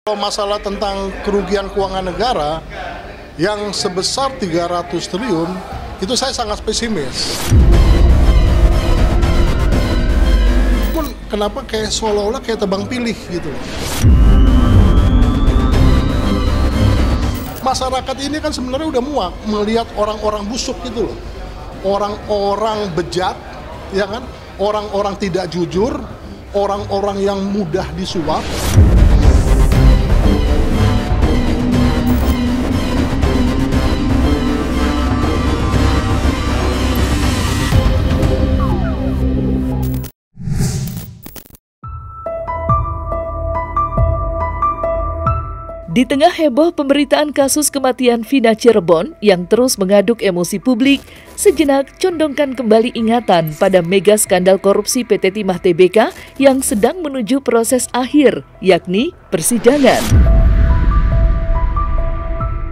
Kalau masalah tentang kerugian keuangan negara yang sebesar 300 triliun, itu saya sangat pesimis. Pun kenapa kayak seolah-olah kayak tebang pilih gitu loh. Masyarakat ini kan sebenarnya udah muak melihat orang-orang busuk gitu loh. Orang-orang bejat, ya kan? Orang-orang tidak jujur, orang-orang yang mudah disuap. Di tengah heboh pemberitaan kasus kematian Vina Cirebon yang terus mengaduk emosi publik, sejenak condongkan kembali ingatan pada mega skandal korupsi PT Timah Tbk yang sedang menuju proses akhir, yakni persidangan.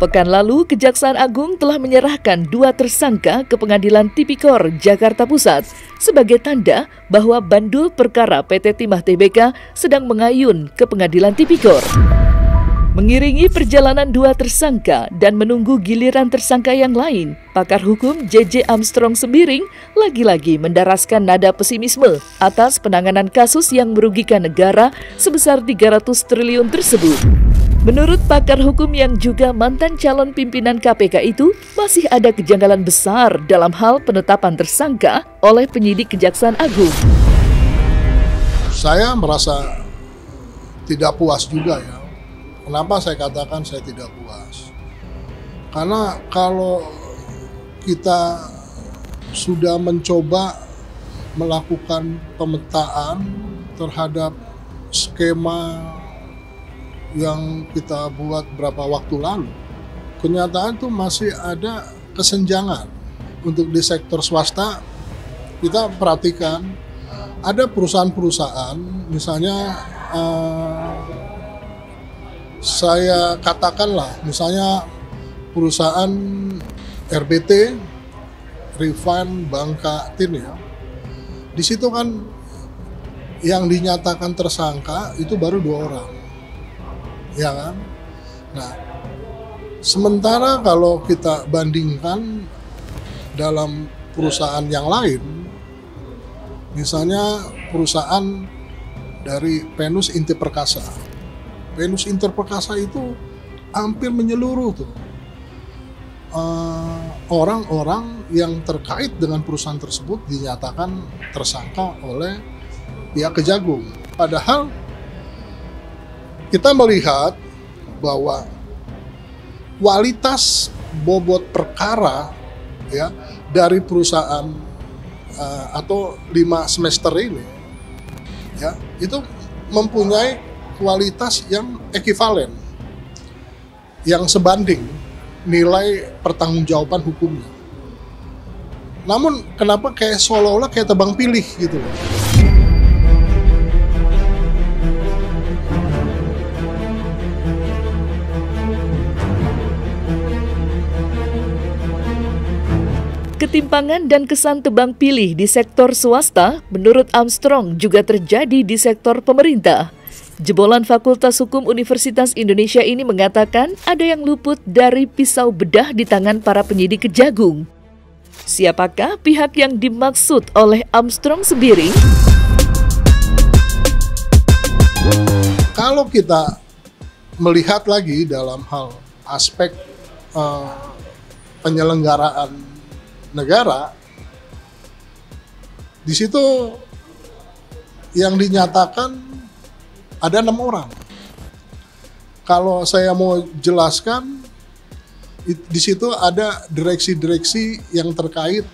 Pekan lalu, Kejaksaan Agung telah menyerahkan 2 tersangka ke Pengadilan Tipikor Jakarta Pusat sebagai tanda bahwa bandul perkara PT Timah Tbk sedang mengayun ke Pengadilan Tipikor. Mengiringi perjalanan 2 tersangka dan menunggu giliran tersangka yang lain, pakar hukum JJ Armstrong Sembiring lagi-lagi mendaraskan nada pesimisme atas penanganan kasus yang merugikan negara sebesar 300 triliun tersebut. Menurut pakar hukum yang juga mantan calon pimpinan KPK itu, masih ada kejanggalan besar dalam hal penetapan tersangka oleh penyidik Kejaksaan Agung. Saya merasa tidak puas juga ya. Kenapa saya katakan saya tidak puas? Karena kalau kita sudah mencoba melakukan pemetaan terhadap skema yang kita buat berapa waktu lalu, kenyataan itu masih ada kesenjangan. Untuk di sektor swasta, kita perhatikan ada perusahaan-perusahaan, misalnya saya katakanlah, misalnya perusahaan RBT, Refine Bangka Tin ya. Di situ kan yang dinyatakan tersangka itu baru 2 orang. Ya kan? Nah, sementara kalau kita bandingkan dalam perusahaan yang lain, misalnya perusahaan dari Venus Inti Perkasa. Venus Interperkasa itu hampir menyeluruh tuh orang-orang yang terkait dengan perusahaan tersebut dinyatakan tersangka oleh pihak Kejagung. Padahal kita melihat bahwa kualitas bobot perkara ya dari perusahaan atau 5 semester ini ya itu mempunyai kualitas yang ekivalen, yang sebanding nilai pertanggungjawaban hukumnya. Namun kenapa kayak seolah-olah kayak tebang pilih gitu loh. Ketimpangan dan kesan tebang pilih di sektor swasta, menurut Armstrong juga terjadi di sektor pemerintah. Jebolan Fakultas Hukum Universitas Indonesia ini mengatakan ada yang luput dari pisau bedah di tangan para penyidik Kejagung. Siapakah pihak yang dimaksud oleh Armstrong Sembiring? Kalau kita melihat lagi dalam hal aspek penyelenggaraan negara, di situ yang dinyatakan ada 6 orang. Kalau saya mau jelaskan, di situ ada direksi-direksi yang terkait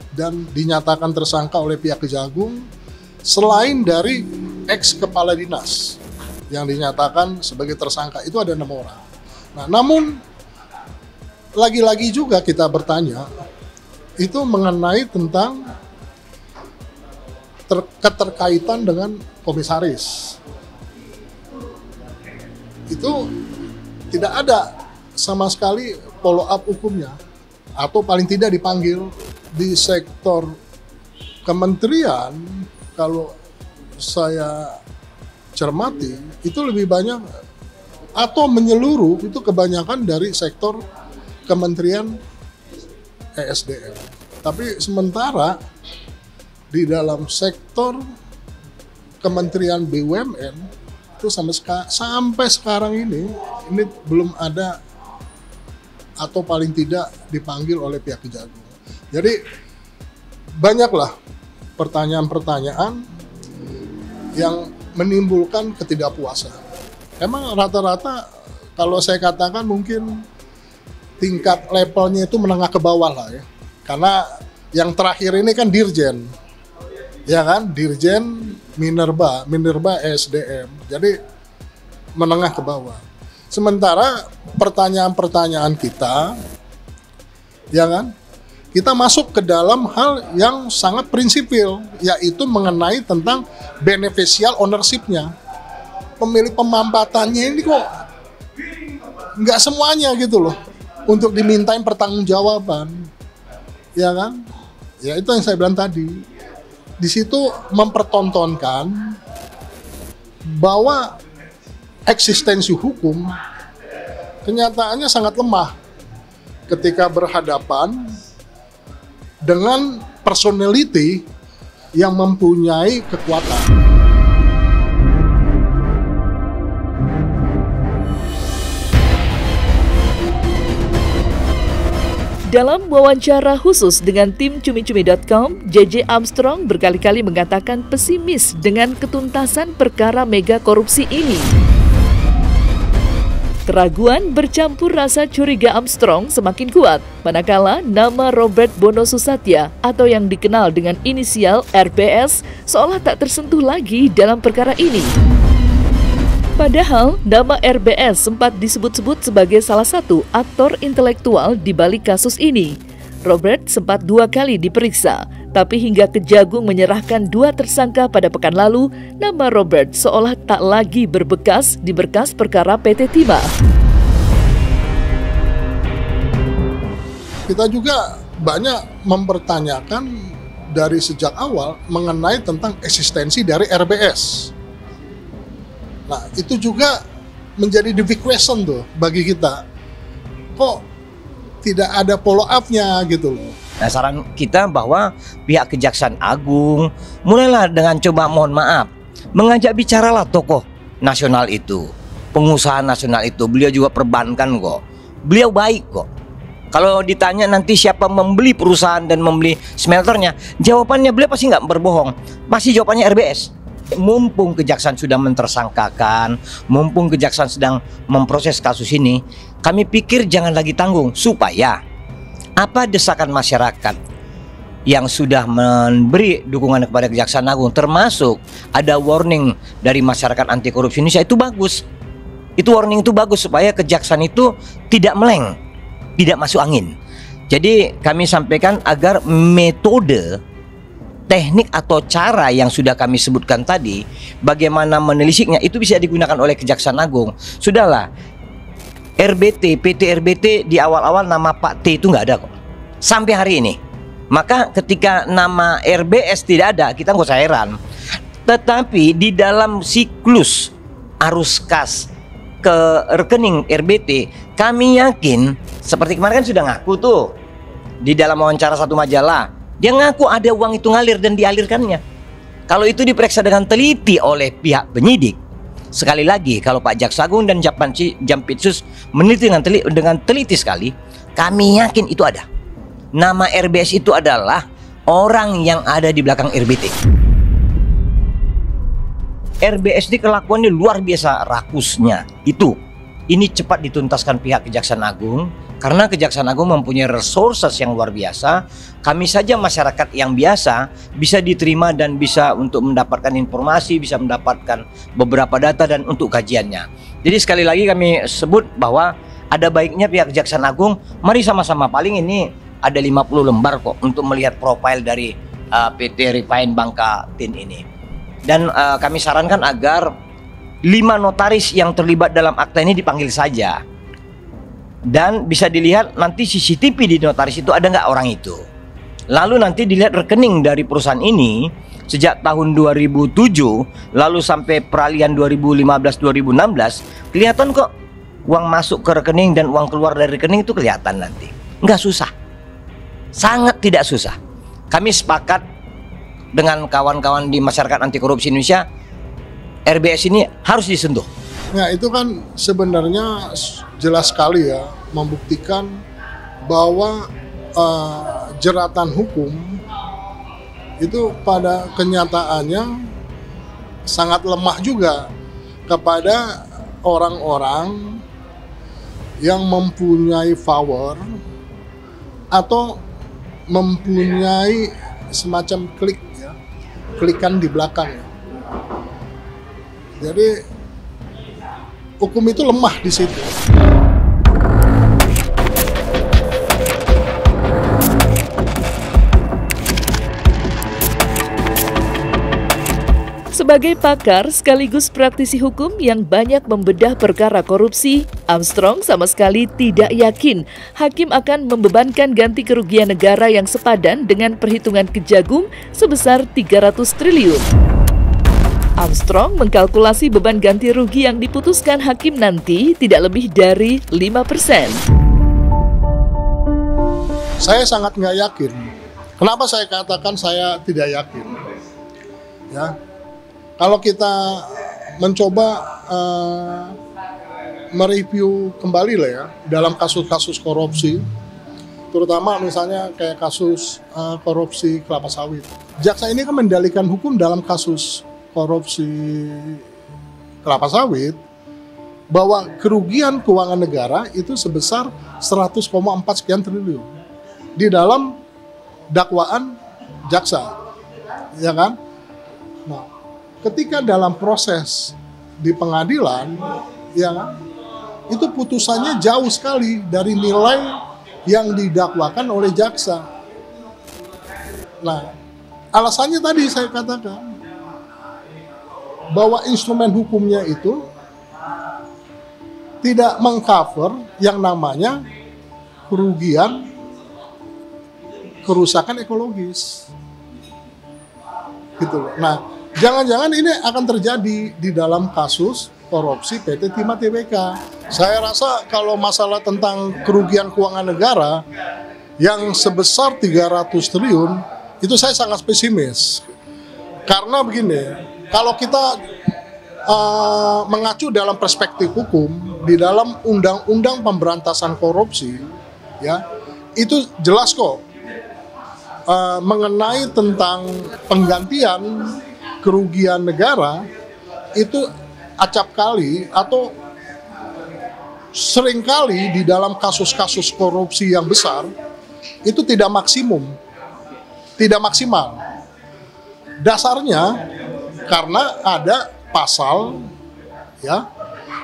dan dinyatakan tersangka oleh pihak Kejagung, selain dari ex-kepala dinas yang dinyatakan sebagai tersangka, itu ada 6 orang. Nah, namun lagi-lagi juga kita bertanya, itu mengenai tentang keterkaitan dengan komisaris. Itu tidak ada sama sekali follow up hukumnya, atau paling tidak dipanggil. Di sektor kementerian, kalau saya cermati itu lebih banyak atau menyeluruh itu kebanyakan dari sektor Kementerian ESDM. Tapi sementara di dalam sektor Kementerian BUMN itu sampai sekarang ini belum ada atau paling tidak dipanggil oleh pihak Kejagung. Jadi banyaklah pertanyaan-pertanyaan yang menimbulkan ketidakpuasan. Emang rata-rata kalau saya katakan mungkin tingkat levelnya itu menengah ke bawah lah ya. Karena yang terakhir ini kan Dirjen. Ya kan, Dirjen Minerba ESDM. Jadi menengah ke bawah. Sementara pertanyaan-pertanyaan kita, ya kan, kita masuk ke dalam hal yang sangat prinsipil, yaitu mengenai tentang beneficial ownership-nya. Pemilik pemampatannya ini kok nggak semuanya gitu loh, untuk dimintain pertanggungjawaban, ya kan? Ya itu yang saya bilang tadi. Di situ mempertontonkan bahwa eksistensi hukum kenyataannya sangat lemah ketika berhadapan dengan personality yang mempunyai kekuatan. Dalam wawancara khusus dengan tim cumi-cumi.com, JJ Armstrong berkali-kali mengatakan pesimis dengan ketuntasan perkara mega korupsi ini. Keraguan bercampur rasa curiga Armstrong semakin kuat, manakala nama Robert Bono Susatya atau yang dikenal dengan inisial RBS seolah tak tersentuh lagi dalam perkara ini. Padahal, nama RBS sempat disebut-sebut sebagai salah satu aktor intelektual di balik kasus ini. Robert sempat 2 kali diperiksa, tapi hingga Kejagung menyerahkan 2 tersangka pada pekan lalu, nama Robert seolah tak lagi berbekas di berkas perkara PT Timah. Kita juga banyak mempertanyakan dari sejak awal mengenai tentang eksistensi dari RBS. Nah, itu juga menjadi the big question tuh bagi kita. Kok tidak ada follow up-nya gitu loh. Nah, saran kita bahwa pihak Kejaksaan Agung mulailah dengan coba mohon maaf, mengajak bicaralah tokoh nasional itu, pengusaha nasional itu. Beliau juga perbankan kok. Beliau baik kok. Kalau ditanya nanti siapa membeli perusahaan dan membeli smelternya, jawabannya beliau pasti nggak berbohong. Pasti jawabannya RBS. Mumpung Kejaksaan sudah mentersangkakan, mumpung Kejaksaan sedang memproses kasus ini, kami pikir jangan lagi tanggung, supaya apa desakan masyarakat yang sudah memberi dukungan kepada Kejaksaan Agung, termasuk ada warning dari masyarakat anti korupsi Indonesia, itu bagus. Itu warning itu bagus supaya Kejaksaan itu tidak meleng, tidak masuk angin. Jadi kami sampaikan agar metode, teknik atau cara yang sudah kami sebutkan tadi, bagaimana menelisiknya, itu bisa digunakan oleh Kejaksaan Agung. Sudahlah, RBT, PT RBT di awal-awal nama Pak T itu nggak ada kok, sampai hari ini. Maka ketika nama RBS tidak ada, kita nggak usah heran. Tetapi di dalam siklus arus kas ke rekening RBT, kami yakin, seperti kemarin kan sudah ngaku tuh di dalam wawancara satu majalah, dia ngaku ada uang itu ngalir dan dialirkannya. Kalau itu diperiksa dengan teliti oleh pihak penyidik, sekali lagi kalau Pak Jaksa Agung dan Jampitsus meneliti dengan teliti sekali, kami yakin itu ada. Nama RBS itu adalah orang yang ada di belakang RBT. RBS ini kelakuannya luar biasa rakusnya. Ini cepat dituntaskan pihak Kejaksaan Agung, karena Kejaksaan Agung mempunyai resources yang luar biasa. Kami saja masyarakat yang biasa bisa diterima dan bisa untuk mendapatkan informasi, bisa mendapatkan beberapa data dan untuk kajiannya. Jadi sekali lagi kami sebut bahwa ada baiknya pihak Kejaksaan Agung, mari sama-sama, paling ini ada 50 lembar kok untuk melihat profil dari PT Refine Bangka Tin ini. Dan kami sarankan agar 5 notaris yang terlibat dalam akta ini dipanggil saja. Dan bisa dilihat nanti CCTV di notaris itu ada nggak orang itu. Lalu nanti dilihat rekening dari perusahaan ini, sejak tahun 2007 lalu sampai peralihan 2015-2016, kelihatan kok uang masuk ke rekening dan uang keluar dari rekening itu kelihatan nanti. Nggak susah, sangat tidak susah. Kami sepakat dengan kawan-kawan di masyarakat anti korupsi Indonesia, RBS ini harus disentuh. Nah, itu kan sebenarnya jelas sekali ya, membuktikan bahwa jeratan hukum itu pada kenyataannya sangat lemah juga kepada orang-orang yang mempunyai power atau mempunyai semacam klik ya, klikan di belakang. Jadi hukum itu lemah di situ. Sebagai pakar sekaligus praktisi hukum yang banyak membedah perkara korupsi, Armstrong sama sekali tidak yakin hakim akan membebankan ganti kerugian negara yang sepadan dengan perhitungan Kejagung sebesar 300 triliun. Armstrong mengkalkulasi beban ganti rugi yang diputuskan hakim nanti tidak lebih dari 5%. Saya sangat nggak yakin. Kenapa saya katakan saya tidak yakin? Ya. Kalau kita mencoba mereview kembali lah ya dalam kasus-kasus korupsi, terutama misalnya kayak kasus korupsi kelapa sawit. Jaksa ini kan mendalikan hukum dalam kasus korupsi kelapa sawit bahwa kerugian keuangan negara itu sebesar 100,4 sekian triliun di dalam dakwaan jaksa, ya kan? Nah, ketika dalam proses di pengadilan, ya, itu putusannya jauh sekali dari nilai yang didakwakan oleh jaksa. Nah, alasannya tadi saya katakan bahwa instrumen hukumnya itu tidak mengcover yang namanya kerugian kerusakan ekologis, gitu loh. Nah, jangan-jangan ini akan terjadi di dalam kasus korupsi PT Timah Tbk. Saya rasa kalau masalah tentang kerugian keuangan negara yang sebesar 300 triliun, itu saya sangat pesimis. Karena begini, kalau kita mengacu dalam perspektif hukum, di dalam Undang-Undang Pemberantasan Korupsi, ya, itu jelas kok mengenai tentang penggantian kerugian negara itu acap kali atau seringkali di dalam kasus-kasus korupsi yang besar itu tidak maksimal. Dasarnya karena ada pasal ya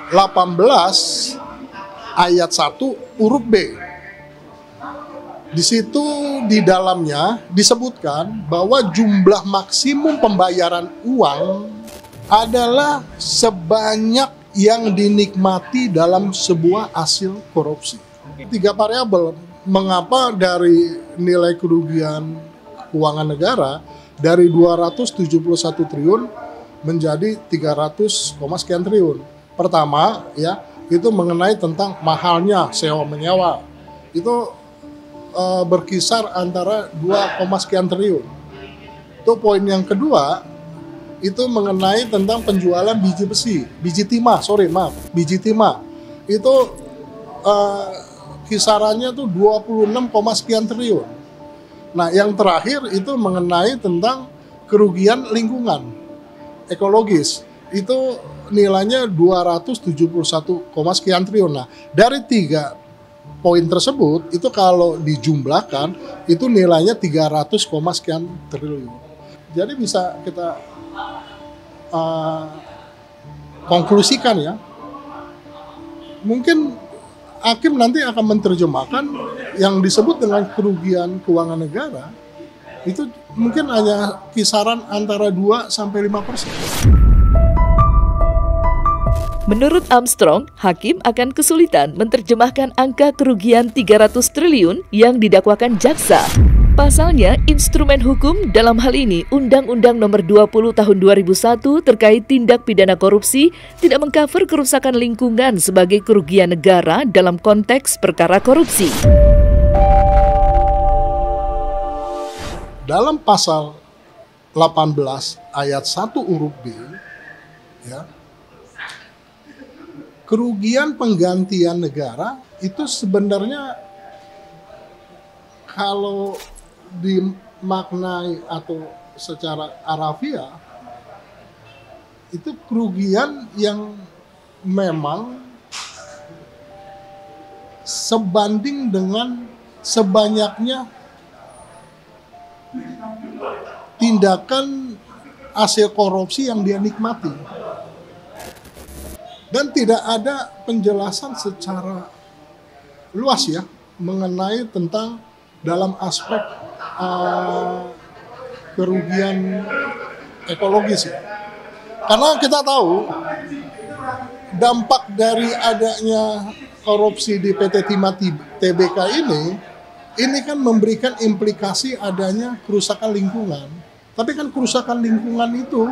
18 ayat 1 huruf B. Di situ di dalamnya disebutkan bahwa jumlah maksimum pembayaran uang adalah sebanyak yang dinikmati dalam sebuah hasil korupsi. 3 variabel mengapa dari nilai kerugian keuangan negara dari 271 triliun menjadi 300, sekian triliun. Pertama ya, itu mengenai tentang mahalnya sewa menyewa. Itu berkisar antara 2, sekian triliun. Itu poin yang kedua, itu mengenai tentang penjualan biji timah. Itu kisarannya tuh 26, sekian triliun. Nah, yang terakhir itu mengenai tentang kerugian lingkungan ekologis. Itu nilainya 271, sekian triliun. Nah, dari 3 poin tersebut itu kalau dijumlahkan itu nilainya 300, sekian triliun. Jadi bisa kita konklusikan ya, mungkin hakim nanti akan menerjemahkan yang disebut dengan kerugian keuangan negara itu mungkin hanya kisaran antara 2 sampai 5%. Menurut Armstrong, hakim akan kesulitan menerjemahkan angka kerugian 300 triliun yang didakwakan jaksa. Pasalnya, instrumen hukum dalam hal ini Undang-Undang Nomor 20 Tahun 2001 terkait tindak pidana korupsi tidak mengcover kerusakan lingkungan sebagai kerugian negara dalam konteks perkara korupsi. Dalam pasal 18 ayat 1 huruf B, ya, kerugian penggantian negara itu sebenarnya kalau dimaknai atau secara harafiah itu kerugian yang memang sebanding dengan sebanyaknya tindakan hasil korupsi yang dia nikmati, dan tidak ada penjelasan secara luas ya mengenai tentang dalam aspek kerugian ekologis ya. Karena kita tahu dampak dari adanya korupsi di PT Timah Tbk ini kan memberikan implikasi adanya kerusakan lingkungan. Tapi kan kerusakan lingkungan itu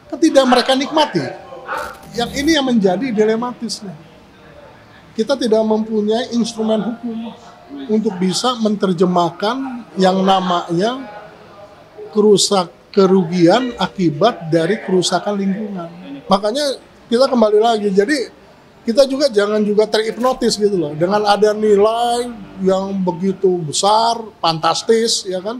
kan tidak mereka nikmati. Yang ini yang menjadi dilematis nih. Kita tidak mempunyai instrumen hukum untuk bisa menerjemahkan yang namanya kerugian akibat dari kerusakan lingkungan. Makanya kita kembali lagi, jadi kita juga jangan juga terhipnotis gitu loh dengan ada nilai yang begitu besar, fantastis ya kan.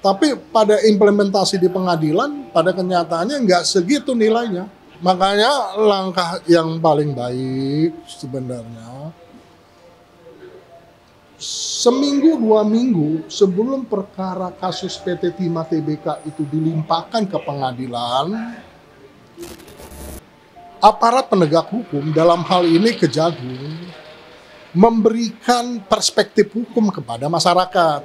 Tapi pada implementasi di pengadilan, pada kenyataannya nggak segitu nilainya. Makanya langkah yang paling baik sebenarnya seminggu 2 minggu sebelum perkara kasus PT Timah Tbk itu dilimpahkan ke pengadilan, aparat penegak hukum dalam hal ini Kejagung memberikan perspektif hukum kepada masyarakat.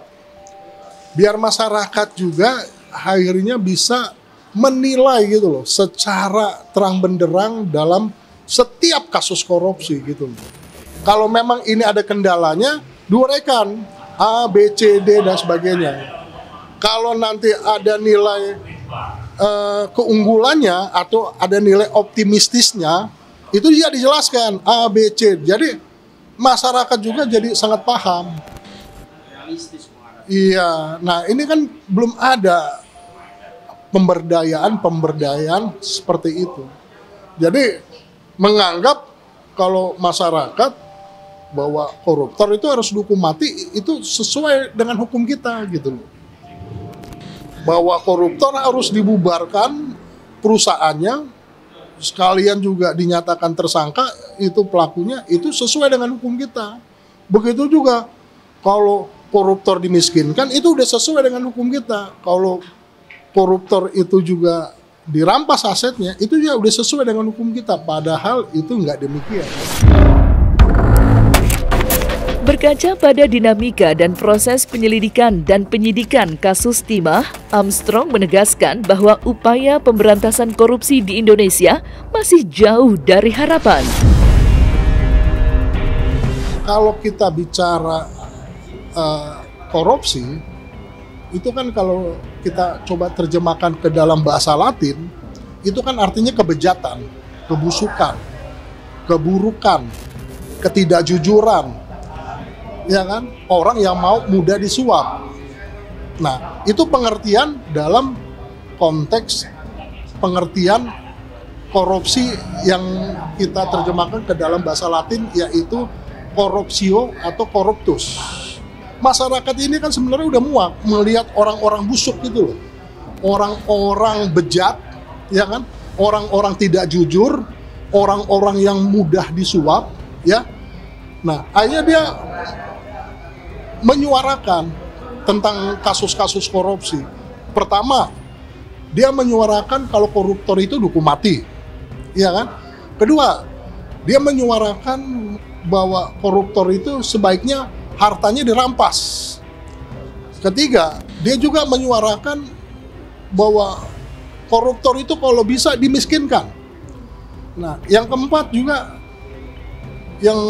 Biar masyarakat juga akhirnya bisa menilai gitu loh secara terang benderang dalam setiap kasus korupsi gitu loh. Kalau memang ini ada kendalanya, diuraikan A, B, C, D dan sebagainya. Kalau nanti ada nilai keunggulannya atau ada nilai optimistisnya, itu dia dijelaskan A, B, C. Jadi masyarakat juga jadi sangat paham. Realistis. Iya, nah ini kan belum ada pemberdayaan seperti itu. Jadi menganggap kalau masyarakat bahwa koruptor itu harus dihukum mati, itu sesuai dengan hukum kita gitu loh. Bahwa koruptor harus dibubarkan perusahaannya, sekalian juga dinyatakan tersangka itu pelakunya, itu sesuai dengan hukum kita. Begitu juga kalau koruptor dimiskinkan, itu udah sesuai dengan hukum kita. Kalau koruptor itu juga dirampas asetnya, itu juga udah sesuai dengan hukum kita. Padahal itu nggak demikian. Berkaca pada dinamika dan proses penyelidikan dan penyidikan kasus Timah, Armstrong menegaskan bahwa upaya pemberantasan korupsi di Indonesia masih jauh dari harapan. Kalau kita bicara korupsi, itu kan kalau kita coba terjemahkan ke dalam bahasa Latin, itu kan artinya kebejatan, kebusukan, keburukan, ketidakjujuran. Ya kan, orang yang mau mudah disuap. Nah, itu pengertian dalam konteks pengertian korupsi yang kita terjemahkan ke dalam bahasa Latin, yaitu corruptio atau corruptus. Masyarakat ini kan sebenarnya udah muak melihat orang-orang busuk gitu loh, orang-orang bejat, ya kan, orang-orang tidak jujur, orang-orang yang mudah disuap, ya. Nah, akhirnya dia menyuarakan tentang kasus-kasus korupsi. Pertama, dia menyuarakan kalau koruptor itu dihukum mati, ya kan? Kedua, dia menyuarakan bahwa koruptor itu sebaiknya hartanya dirampas. Ketiga, dia juga menyuarakan bahwa koruptor itu kalau bisa dimiskinkan. Nah, yang keempat juga yang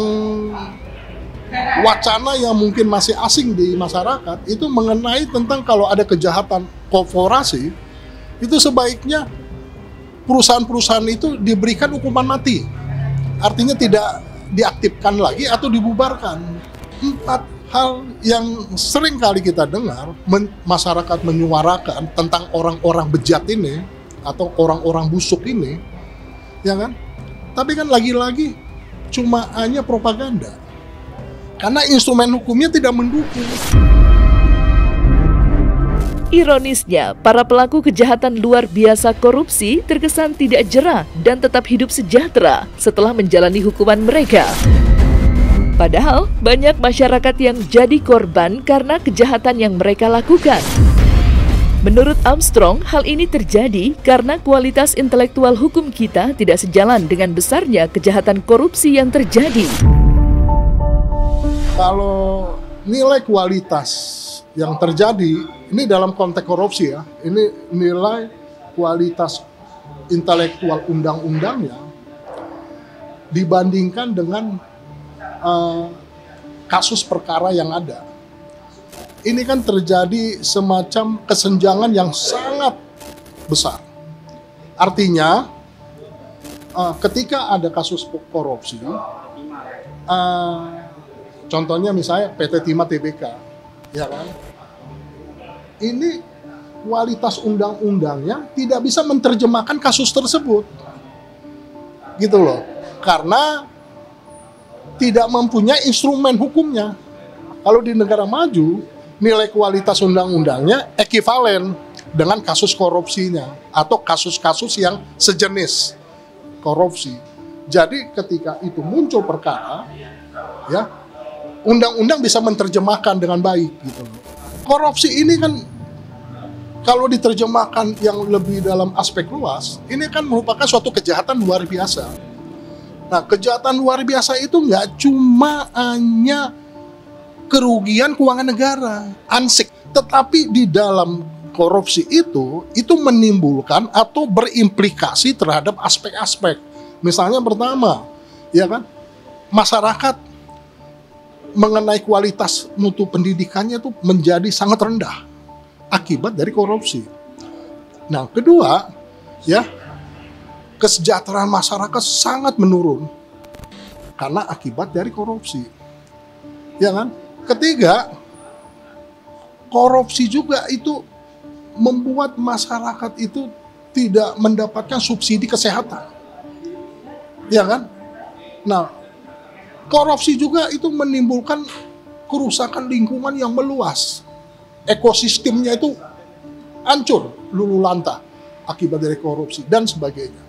wacana yang mungkin masih asing di masyarakat itu mengenai tentang kalau ada kejahatan korporasi, itu sebaiknya perusahaan-perusahaan itu diberikan hukuman mati. Artinya tidak diaktifkan lagi atau dibubarkan. 4 hal yang sering kali kita dengar masyarakat menyuarakan tentang orang-orang bejat ini atau orang-orang busuk ini, ya kan? Tapi kan lagi-lagi cuma hanya propaganda. Karena instrumen hukumnya tidak mendukung. Ironisnya, para pelaku kejahatan luar biasa korupsi terkesan tidak jera dan tetap hidup sejahtera setelah menjalani hukuman mereka. Padahal, banyak masyarakat yang jadi korban karena kejahatan yang mereka lakukan. Menurut Armstrong, hal ini terjadi karena kualitas intelektual hukum kita tidak sejalan dengan besarnya kejahatan korupsi yang terjadi. Kalau nilai kualitas yang terjadi, ini dalam konteks korupsi ya, ini nilai kualitas intelektual undang-undangnya dibandingkan dengan kasus perkara yang ada. Ini kan terjadi semacam kesenjangan yang sangat besar. Artinya, ketika ada kasus korupsi, contohnya misalnya PT Timah Tbk, ya kan? Ini kualitas undang-undangnya tidak bisa menerjemahkan kasus tersebut, gitu loh, karena tidak mempunyai instrumen hukumnya. Kalau di negara maju, nilai kualitas undang-undangnya ekivalen dengan kasus korupsinya atau kasus-kasus yang sejenis korupsi. Jadi ketika itu muncul perkara, ya, undang-undang bisa menerjemahkan dengan baik gitu. Korupsi ini kan kalau diterjemahkan yang lebih dalam aspek luas, ini kan merupakan suatu kejahatan luar biasa. Nah, kejahatan luar biasa itu nggak cuma hanya kerugian keuangan negara, ansik, tetapi di dalam korupsi itu menimbulkan atau berimplikasi terhadap aspek-aspek. Misalnya pertama, ya kan, masyarakat mengenai kualitas mutu pendidikannya itu menjadi sangat rendah akibat dari korupsi. Nah, kedua, ya, kesejahteraan masyarakat sangat menurun karena akibat dari korupsi, ya kan? Ketiga, korupsi juga itu membuat masyarakat itu tidak mendapatkan subsidi kesehatan, ya kan? Nah, korupsi juga itu menimbulkan kerusakan lingkungan yang meluas, ekosistemnya itu hancur lulu lantah akibat dari korupsi dan sebagainya.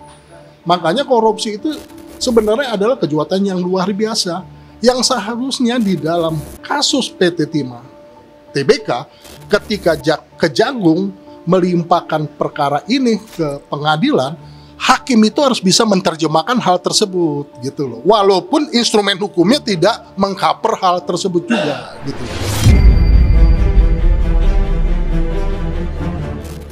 Makanya korupsi itu sebenarnya adalah kejahatan yang luar biasa yang seharusnya di dalam kasus PT Timah Tbk ketika Kejagung melimpahkan perkara ini ke pengadilan, hakim itu harus bisa menerjemahkan hal tersebut gitu loh. Walaupun instrumen hukumnya tidak mengcover hal tersebut juga gitu.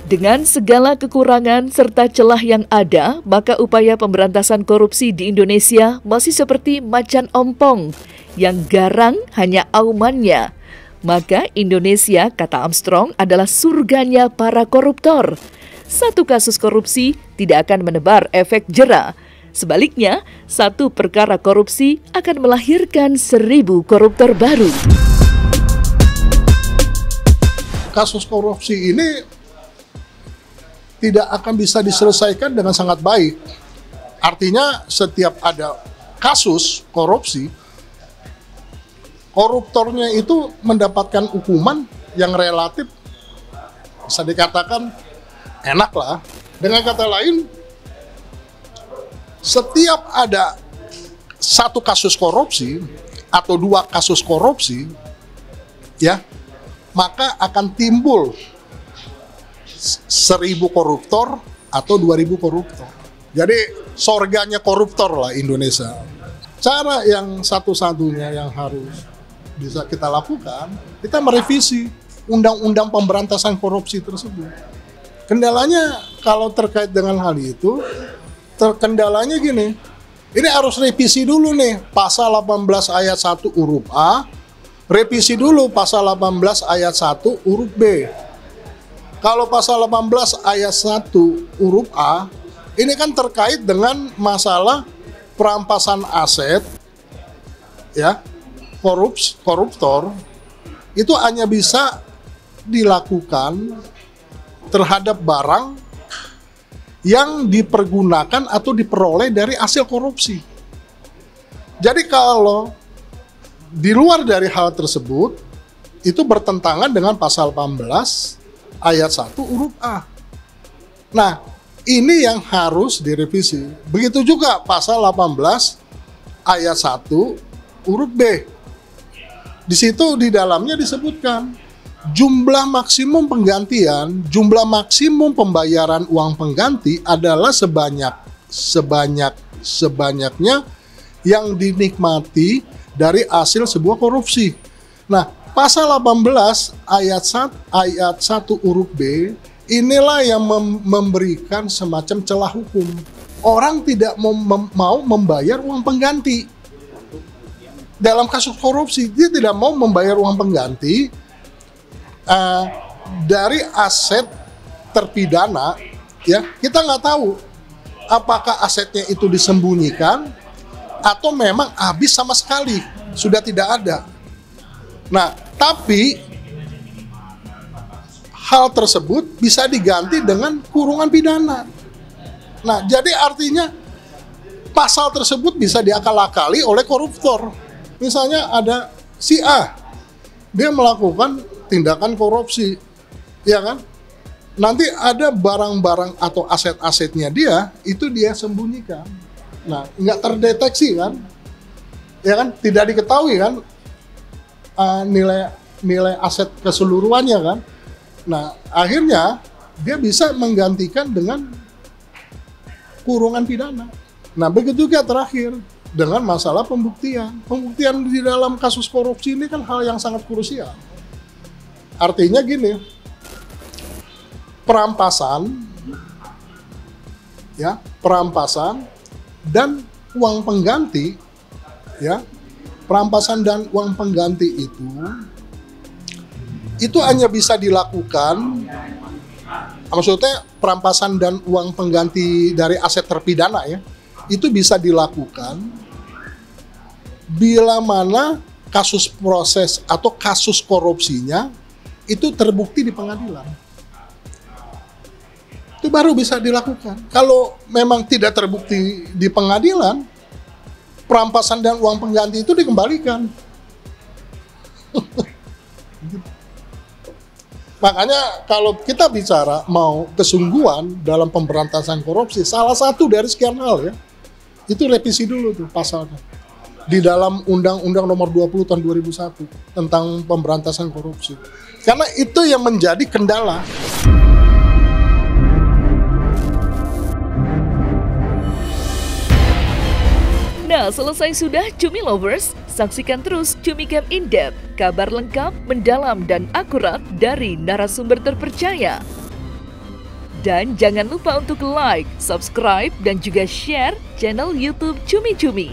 Dengan segala kekurangan serta celah yang ada, maka upaya pemberantasan korupsi di Indonesia masih seperti macan ompong, yang garang hanya aumannya. Maka Indonesia, kata Armstrong, adalah surganya para koruptor. Satu kasus korupsi tidak akan menebar efek jera. Sebaliknya, satu perkara korupsi akan melahirkan 1000 koruptor baru. Kasus korupsi ini tidak akan bisa diselesaikan dengan sangat baik. Artinya setiap ada kasus korupsi, koruptornya itu mendapatkan hukuman yang relatif bisa dikatakan enak lah. Dengan kata lain, setiap ada satu kasus korupsi atau 2 kasus korupsi, ya, maka akan timbul 1000 koruptor atau 2000 koruptor. Jadi sorganya koruptor lah Indonesia. Cara yang satu-satunya yang harus bisa kita lakukan, kita merevisi undang-undang pemberantasan korupsi tersebut. Kendalanya kalau terkait dengan hal itu, kendalanya gini, Ini harus revisi dulu nih, pasal 18 ayat 1 huruf A, revisi dulu pasal 18 ayat 1 huruf B. Kalau pasal 18 ayat 1 huruf A, ini kan terkait dengan masalah perampasan aset, ya, koruptor, itu hanya bisa dilakukan terhadap barang yang dipergunakan atau diperoleh dari hasil korupsi. Jadi kalau di luar dari hal tersebut, itu bertentangan dengan pasal 18 ayat 1 huruf A. Nah, ini yang harus direvisi. Begitu juga pasal 18 ayat 1 huruf B. Di situ di dalamnya disebutkan jumlah maksimum penggantian, jumlah maksimum pembayaran uang pengganti adalah sebanyaknya yang dinikmati dari hasil sebuah korupsi. Nah, pasal 18 ayat 1 huruf B inilah yang memberikan semacam celah hukum. Orang tidak mau membayar uang pengganti. Dalam kasus korupsi, dia tidak mau membayar uang pengganti dari aset terpidana, ya. Kita nggak tahu apakah asetnya itu disembunyikan atau memang habis sama sekali, sudah tidak ada. Nah, tapi hal tersebut bisa diganti dengan kurungan pidana. Nah, jadi artinya pasal tersebut bisa diakal-akali oleh koruptor. Misalnya ada si A, dia melakukan tindakan korupsi, ya kan? Nanti ada barang-barang atau aset-asetnya dia, itu dia sembunyikan. Nah, nggak terdeteksi kan? Ya kan? Tidak diketahui kan nilai aset keseluruhannya kan? Nah, akhirnya dia bisa menggantikan dengan kurungan pidana. Nah, begitu juga terakhir dengan masalah pembuktian. Pembuktian di dalam kasus korupsi ini kan hal yang sangat krusial. Artinya gini, perampasan dan uang pengganti, ya, perampasan dan uang pengganti itu hanya bisa dilakukan, maksudnya perampasan dan uang pengganti dari aset terpidana, ya, itu bisa dilakukan bila mana kasus proses atau kasus korupsinya itu terbukti di pengadilan. Itu baru bisa dilakukan. Kalau memang tidak terbukti di pengadilan, perampasan dan uang pengganti itu dikembalikan. Makanya kalau kita bicara mau kesungguhan dalam pemberantasan korupsi, salah satu dari sekian hal, ya, itu revisi dulu tuh pasalnya di dalam Undang-Undang Nomor 20 Tahun 2001 tentang pemberantasan korupsi. Karena itu yang menjadi kendala. Nah, selesai sudah Cumi Lovers, saksikan terus Cumi Camp In-Depth, kabar lengkap, mendalam, dan akurat dari narasumber terpercaya. Dan jangan lupa untuk like, subscribe, dan juga share channel YouTube Cumi Cumi.